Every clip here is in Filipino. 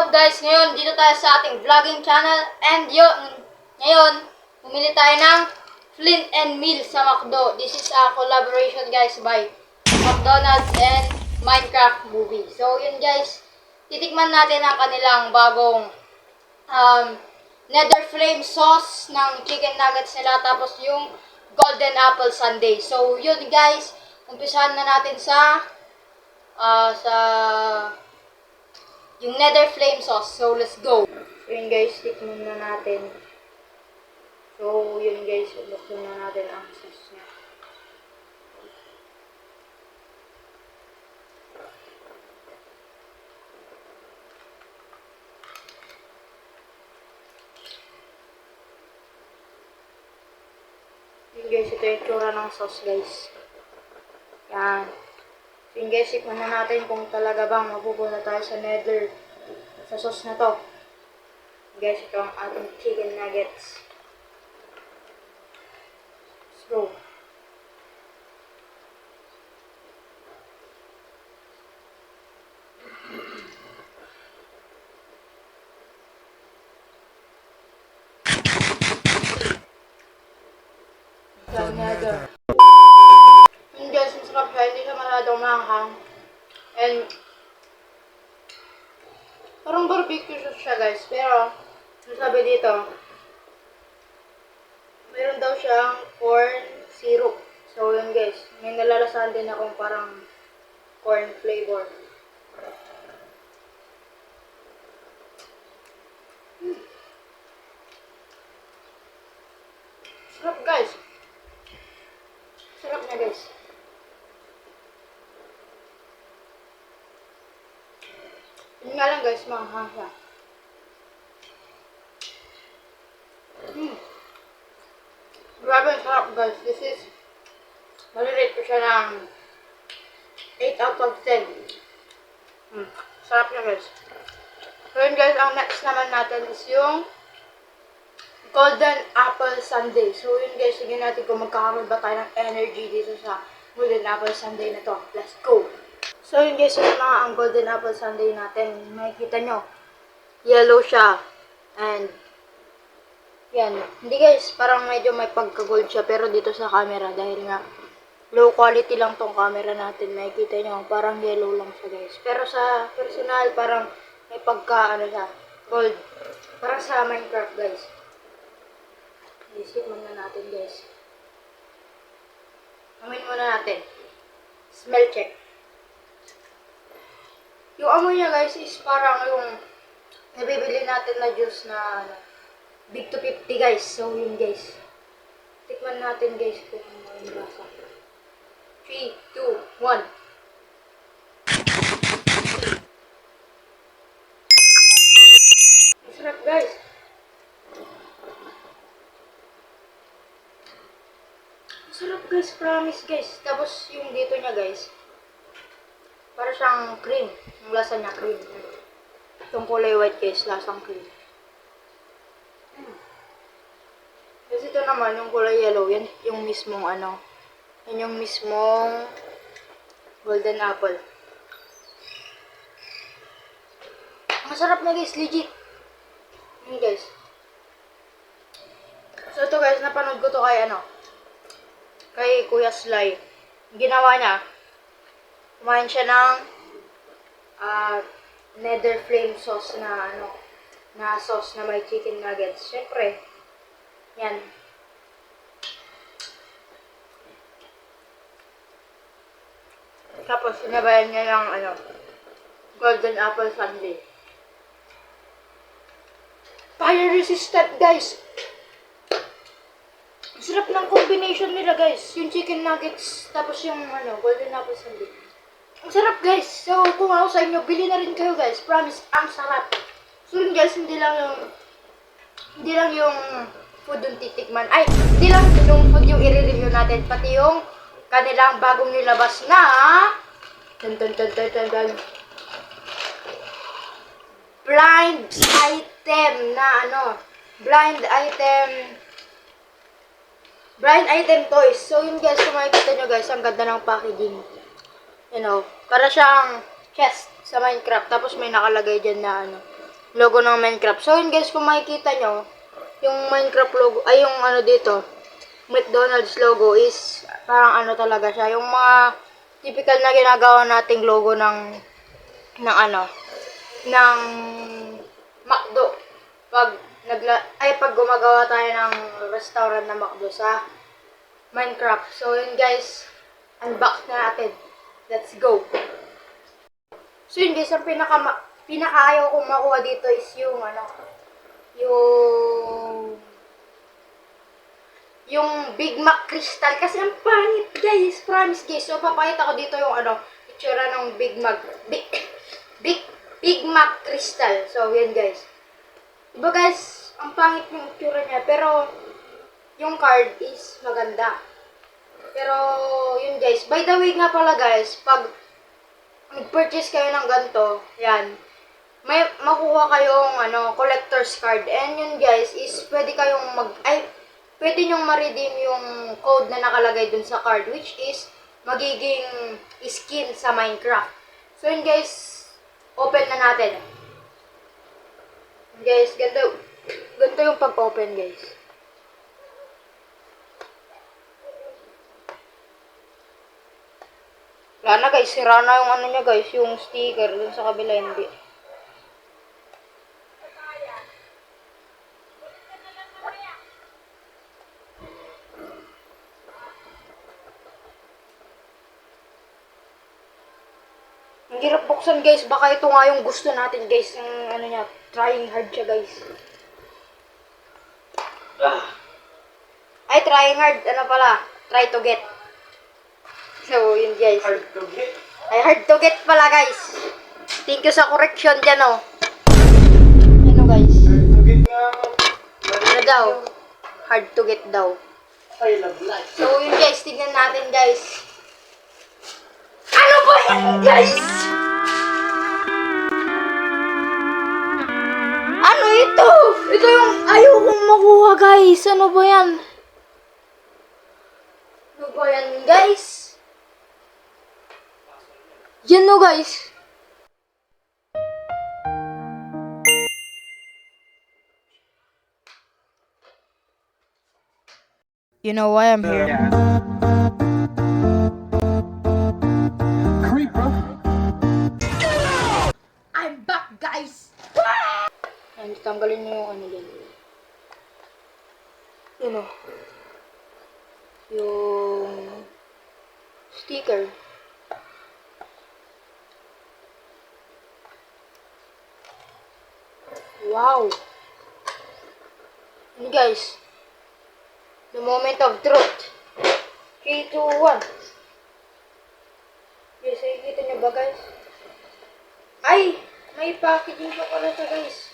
up guys? Ngayon, dito tayo sa ating vlogging channel. And ngayon, pumili tayo ng Flint and Meal sa McDo. This is a collaboration guys by McDonald's and Minecraft movie. So yun guys, titikman natin ang kanilang bagong Nether Flame sauce ng chicken nuggets nila. Tapos yung Golden Apple Sundae. So yun guys, umpisahan na natin sa yung Nether Flame sauce. So, let's go. So, yun guys, tikman na natin. So, yun guys, buksan na natin ang sauce niya. Yun guys, ito yung tsura ng sauce guys. Yan. So yun guys, tikman na natin kung talaga bang mapupunta tayo sa Nether sa sauce na to. Guys, ito ang ating chicken nuggets. Let's go. Nether. Yun guys, masarap siya. Hindi siya masyadong maanghang. And parang barbecue sauce siya guys. Pero, sabi dito, mayroon daw siyang corn syrup. So yun guys, may nalalasahan din akong parang corn flavor. Sarap guys. Sarap na guys. Yun nga lang guys, maanghang siya. Grabe, sarap guys. This is, malirate ko siya ng 8 out of 10. Sarap niya guys. So yun guys, ang next naman natin is yung Golden Apple Sundae. So yun guys, sige natin kung magkakaroon ba tayo ng energy dito sa Golden Apple Sundae na to. Let's go! So yun guys, yun mga ang Golden Apple Sundae natin. Makikita nyo, yellow siya. And yan. Hindi guys, parang medyo may pagka-gold siya. Pero dito sa camera, dahil nga low quality lang tong camera natin, makikita nyo, parang yellow lang siya guys. Pero sa personal, parang may pagka, siya, gold. Parang sa Minecraft guys. Isip muna natin guys. Amoy muna natin. Smell check. Yung amoy niya guys is parang yung nabibili natin na juice na big to 50 guys. So yun guys. Tikman natin guys kung ano yung lasa. 3, 2, 1. Masarap guys. Masarap guys, promise guys. Tapos yung dito niya guys, para siyang cream. Yung lasa niya cream. Itong kulay white guys, lasang cream. Kasi ito naman, yung kulay yellow, yan yung mismong yan yung mismong golden apple. Masarap na guys, legit. Yun guys. So ito guys, napanood ko to kay Kuya Sly. Ginawa niya, kumain siya ng Nether Flame sauce na na sauce na may chicken nuggets. Syempre, yan. Tapos, sinabayan niya ng Golden Apple Sundae. Fire resistant guys! Sarap ng combination nila guys. Yung chicken nuggets, tapos yung Golden Apple Sundae. Ang sarap guys. So kung ako sa inyo, bili na rin kayo guys. Promise, ang sarap. So yun guys, hindi lang yung food yung titikman. Ay, hindi lang yung food yung i-review natin. Pati yung kanilang bagong nilabas na blind item na blind item toys. So yun guys, kung makikita nyo guys, ang ganda ng packaging. Para siyang chest sa Minecraft. Tapos may nakalagay dyan na logo ng Minecraft. So yun guys, kung makikita nyo, yung Minecraft logo, ay yung ano dito, McDonald's logo is parang ano talaga siya. Yung mga typical na ginagawa nating logo ng McDo. Pag gumagawa tayo ng restaurant na McDo sa Minecraft. So yun guys, unbox na natin. Let's go. So yun guys, ang pinaka-ayaw kong makuha dito is yung Big Mac Crystal. Kasi ang pangit guys, promise guys. So papakita ko dito yung itsura ng Big Mac Crystal. So yun guys. Diba guys, ang pangit yung itsura niya. Pero yung card is maganda. Pero yun guys, by the way nga pala guys, pag mag-purchase kayo ng ganito, yan, may makuha kayong collector's card. And yun guys, is pwede kayong pwede nyong ma-redeem yung code na nakalagay dun sa card, which is magiging skin sa Minecraft. So yun guys, open na natin. Guys, ganito yung pag-open guys. Wala na guys, sira na yung niya guys, yung sticker dun sa kabila, hindi. Ang hirap buksan guys, baka ito nga yung gusto natin guys, yung niya, trying hard siya guys. Ay, trying hard, try to get. So, yun guys. Hard to get. Ay, hard to get pala guys. Thank you sa correction dyan guys. Hard to get nga. Ano daw? Hard to get daw. I love life. So, yun guys, tignan natin guys. Ano ba yan guys? Ano ito? Ito yung ayaw kong makuha guys. Ano ba yan? Ano ba yan guys? Yan guys. You know why I'm here? Yeah. Creep, bro. I'm back guys. Ayan, tanggalin niyo yung dyan. Yung sticker. Wow! And guys, the moment of truth. 3, 2, 1. Guys, nakikita nyo ba guys? Ay! May packaging pa pala siya guys.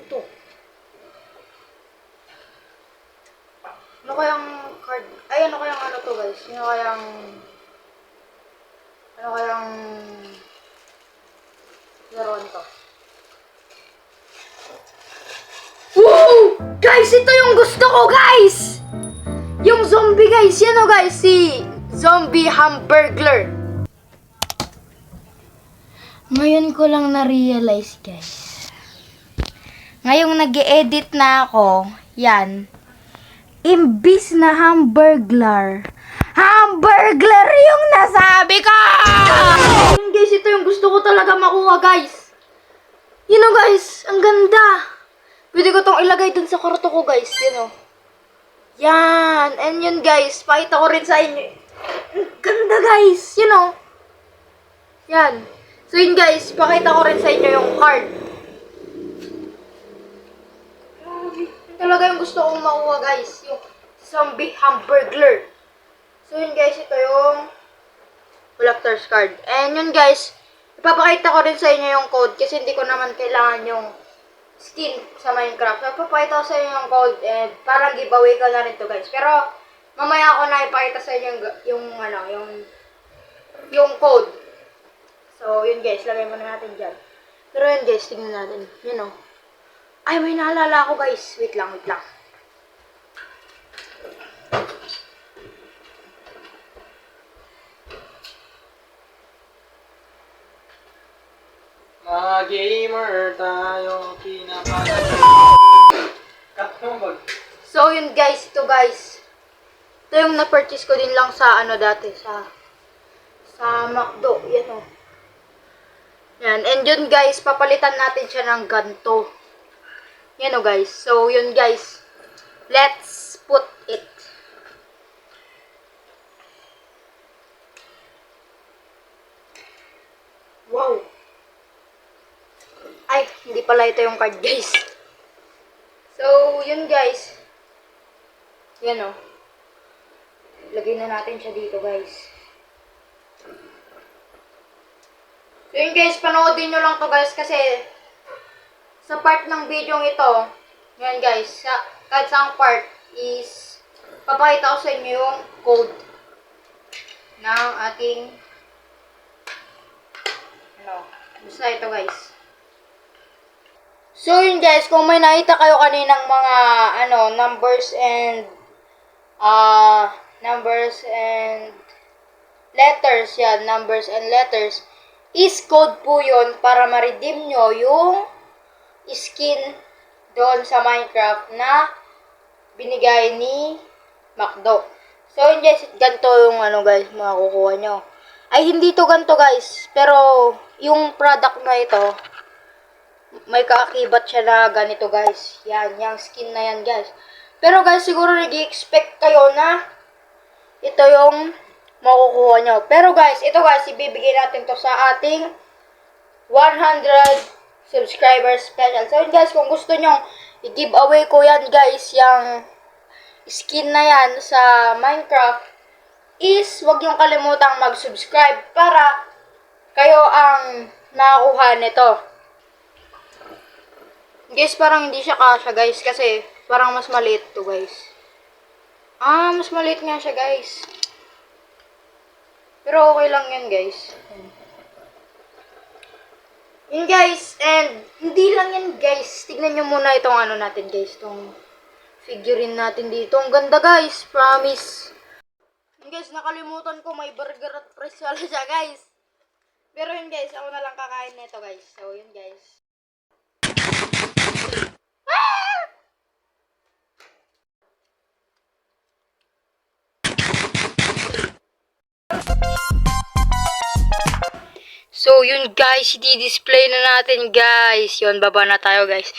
Ito. Ano kayang card? Ay, ano kayang to guys? Ano kayang laruan to? Wow! Guys, ito yung gusto ko, guys! Yung zombie, guys. Yan guys, si Zombie Hamburglar. Ngayon ko lang na-realize, guys. Ngayong nag-e-edit na ako, yan. Imbis na Hamburglar yung nasabi ko! Guys, ito yung gusto ko talaga makuha, guys. Guys, ang ganda. Pwede ko tong ilagay dun sa kwarto ko, guys. Yan. And yun, guys. Pakita ko rin sa inyo. Ang ganda, guys. Yan. So, yun, guys. Pakita ko rin sa inyo yung card. Yun talaga yung gusto kong makuha, guys. Yung Zombie Hamburglar. So, yun, guys. Ito yung collector's card. And yun, guys. Ipapakita ko rin sa inyo yung code kasi hindi ko naman kailangan yung skin sa Minecraft. So, papakita ko sa inyo yung code and parang giveaway ko na rin to guys. Pero, mamaya ako na ipakita sa inyo yung code. So, yun guys, lagay muna natin dyan. Pero yun guys, tignan natin. Ay, may naalala ako guys. Wait lang. Mga gamer tayo, Katong So yun guys, ito guys. Ito yung na-purchase ko din lang sa ano dati, sa McDo. Yan o. Yan. And yun guys, papalitan natin siya ng ganto. Yan o guys. So yun guys. Let's put it. Wow. Ay, hindi pala ito yung card guys. So, yun guys. Yan o. Lagay na natin siya dito guys. So yun guys, panoodin nyo lang to guys kasi sa part ng video ito, yan guys, kahit saang part is papakita ko sa inyo yung code ng ating basta ito guys. So yun guys, kung may nakita kayo kaninang mga numbers and letters, yan, numbers and letters, is code po yun para ma-redeem nyo yung skin doon sa Minecraft na binigay ni McDo. So yun guys, ganito yung guys, makukuha nyo. Ay, hindi to ganito guys, pero yung product na ito, may kaakibat siya na ganito guys. Yan, yung skin na yan guys. Pero guys, siguro nag-expect kayo na ito yung makukuha nyo. Pero guys, ito guys, ibibigay natin to sa ating 100 subscribers special. So yun guys, kung gusto nyo i-giveaway ko yan guys, yung skin na yan sa Minecraft, is wag yung kalimutang mag-subscribe para kayo ang nakakuha nito. Guys, parang hindi siya kasha guys kasi parang mas maliit to guys. Mas maliit nga siya guys. Pero okay lang yan guys. Yun guys, and hindi lang yan guys. Tignan nyo muna itong natin guys, itong figurine natin dito. Ang ganda guys, promise. Yun guys, nakalimutan ko may burger at fries wala siya guys. Pero yun guys, ako na lang kakain nito guys. So yun guys. So, yun guys, i-display na natin guys. Yun, baba na tayo guys.